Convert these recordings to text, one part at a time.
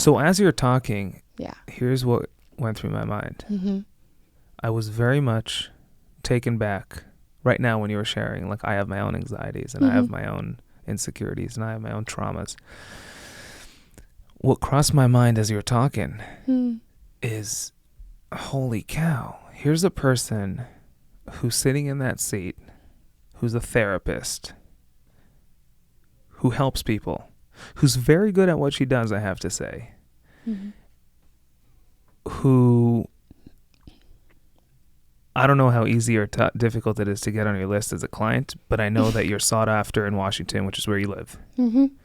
So as you're talking, Yeah. here's what went through my mind. Mm-hmm. I was very much taken back right now when you were sharing. Like, I have my own anxieties and I have my own insecurities and I have my own traumas. What crossed my mind as you were talking is, holy cow, here's a person who's sitting in that seat, who's a therapist, who helps people, who's very good at what she does, I have to say, who, I don't know how easy or difficult it is to get on your list as a client, but I know that you're sought after in Washington, which is where you live. And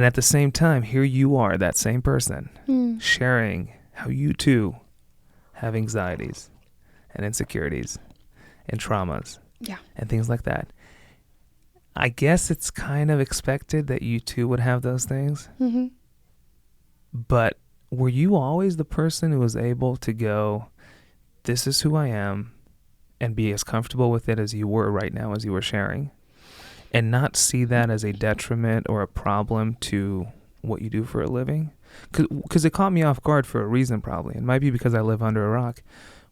at the same time, here you are, that same person, sharing how you too have anxieties and insecurities and traumas and things like that. I guess it's kind of expected that you too would have those things. But were you always the person who was able to go, this is who I am, and be as comfortable with it as you were right now as you were sharing, and not see that as a detriment or a problem to what you do for a living? Because it caught me off guard for a reason, probably. It might be because I live under a rock.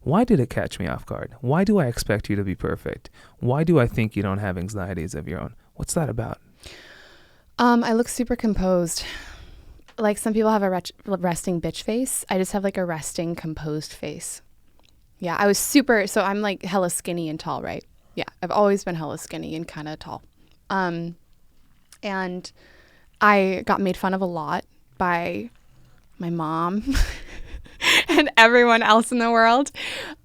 Why did it catch me off guard? Why do I expect you to be perfect? Why do I think you don't have anxieties of your own? What's that about? I look super composed. Like, some people have a resting bitch face. I just have like a resting composed face. Yeah, I was so I'm like hella skinny and tall, right? Yeah, I've always been hella skinny and kind of tall. And I got made fun of a lot by my mom and everyone else in the world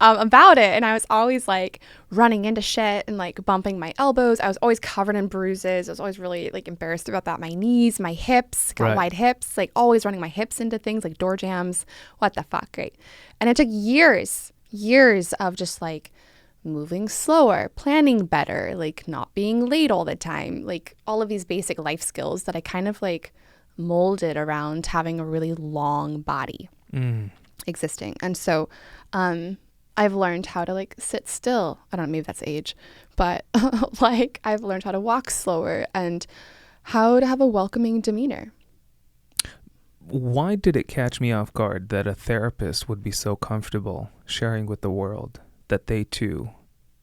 about it. And I was always like running into shit and like bumping my elbows. I was always covered in bruises. I was always really like embarrassed about that. My knees, my hips, got wide hips, like always running my hips into things like door jams. What the fuck, right? And it took years of just like moving slower, planning better, like not being late all the time, like all of these basic life skills that I kind of like molded around having a really long body existing. And so I've learned how to like sit still. I don't know, maybe that's age, but like I've learned how to walk slower and how to have a welcoming demeanor. Why did it catch me off guard that a therapist would be so comfortable sharing with the world that they too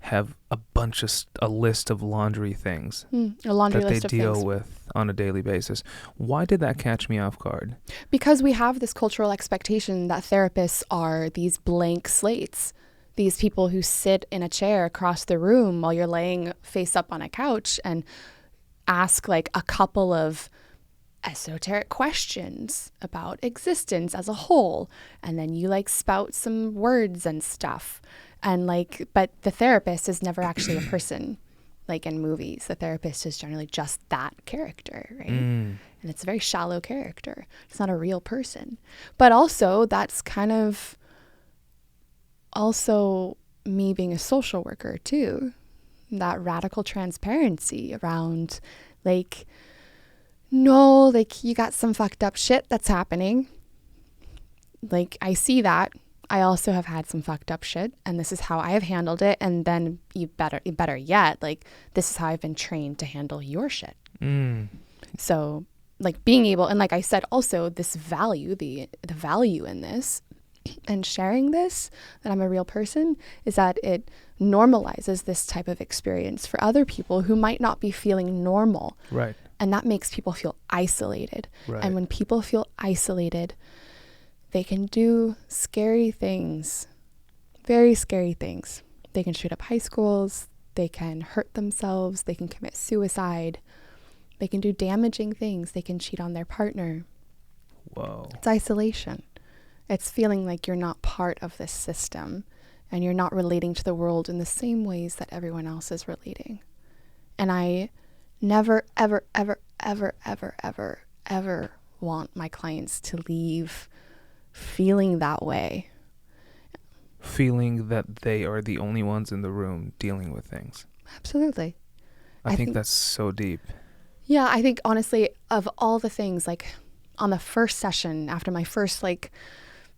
have a list of laundry things A laundry that list they of deal things. with on a daily basis? Why did that catch me off guard? Because we have this cultural expectation that therapists are these blank slates, these people who sit in a chair across the room while you're laying face up on a couch and ask like a couple of esoteric questions about existence as a whole, and then you like spout some words and stuff, and like, but the therapist is never actually a person. Like in movies, the therapist is generally just that character, right? And it's a very shallow character. It's not a real person. But also, that's kind of also me being a social worker too. That radical transparency around like, no, like you got some fucked up shit that's happening. Like, I see that. I also have had some fucked up shit, and this is how I have handled it. And then you better yet, like, this is how I've been trained to handle your shit. So like being able, and like I said, also this value, the value in this and sharing this, that I'm a real person, is that it normalizes this type of experience for other people who might not be feeling normal. Right. And that makes people feel isolated. Right. And when people feel isolated, they can do scary things, very scary things. They can shoot up high schools. They can hurt themselves. They can commit suicide. They can do damaging things. They can cheat on their partner. Whoa. It's isolation. It's feeling like you're not part of this system and you're not relating to the world in the same ways that everyone else is relating. And I never, ever, ever, ever, ever, ever, ever want my clients to leave feeling that way. Feeling that they are the only ones in the room dealing with things. Absolutely. I think that's so deep. Yeah, I think honestly, of all the things, like on the first session, after my first like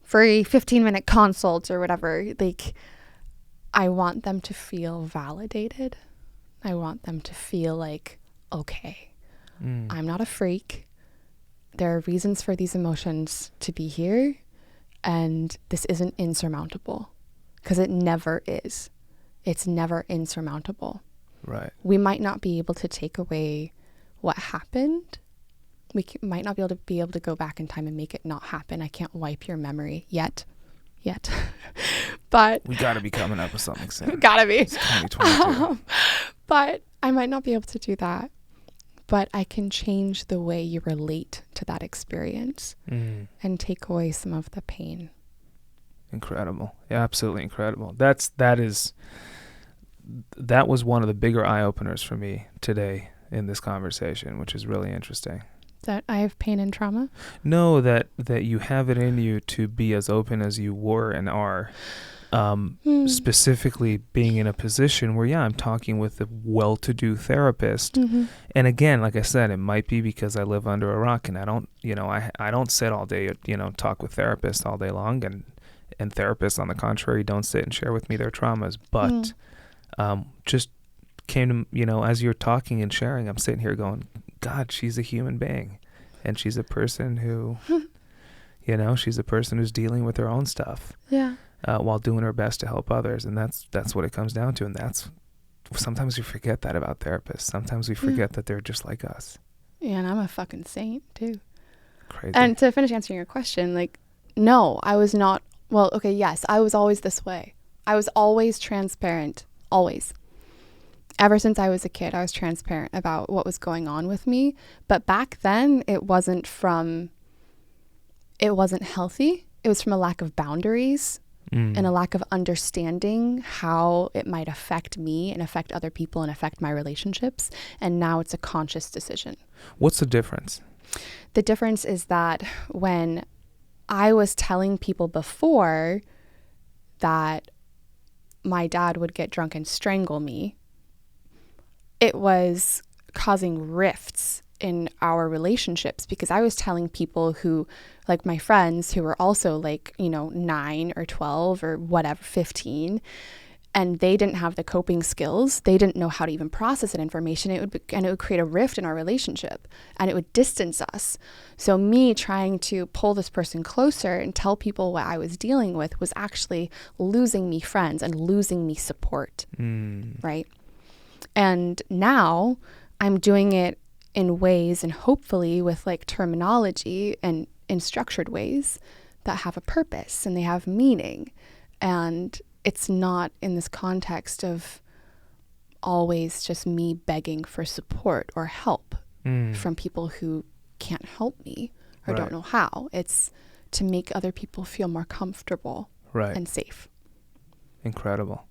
free 15-minute consults or whatever, like I want them to feel validated. I want them to feel like, okay, I'm not a freak. there are reasons for these emotions to be here, and this isn't insurmountable, because it never is. It's never insurmountable. Right. We might not be able to take away what happened. Might not be able to go back in time and make it not happen. I can't wipe your memory yet. But we got to be coming up with something soon. Gotta be. It's 2022. But I might not be able to do that. But I can change the way you relate to that experience and take away some of the pain. Incredible. Yeah, absolutely incredible. That was one of the bigger eye openers for me today in this conversation, which is really interesting. That I have pain and trauma? No, that you have it in you to be as open as you were and are. Specifically being in a position where, I'm talking with a well-to-do therapist. And again, like I said, it might be because I live under a rock and I don't, I don't sit all day, talk with therapists all day long, and therapists, on the contrary, don't sit and share with me their traumas. But just came to, as you're talking and sharing, I'm sitting here going, God, she's a human being, and she's a person who, she's a person who's dealing with her own stuff. Yeah. While doing her best to help others. And that's what it comes down to. And that's, sometimes we forget that about therapists. Sometimes we forget that they're just like us. Yeah, and I'm a fucking saint too. Crazy. And to finish answering your question, like, no, I was not, well, okay, yes, I was always this way. I was always transparent, always. Ever since I was a kid, I was transparent about what was going on with me. But back then, it wasn't healthy. It was from a lack of boundaries. And a lack of understanding how it might affect me and affect other people and affect my relationships. And now it's a conscious decision. What's the difference? The difference is that when I was telling people before that my dad would get drunk and strangle me, it was causing rifts in our relationships, because I was telling people who, like my friends who were also like, 9 or 12 or whatever, 15, and they didn't have the coping skills. They didn't know how to even process that information. It would create a rift in our relationship, and it would distance us. So me trying to pull this person closer and tell people what I was dealing with was actually losing me friends and losing me support. Right. And now I'm doing it in ways, and hopefully with like terminology and in structured ways that have a purpose and they have meaning. And it's not in this context of always just me begging for support or help from people who can't help me or don't know how. It's to make other people feel more comfortable and safe. Incredible.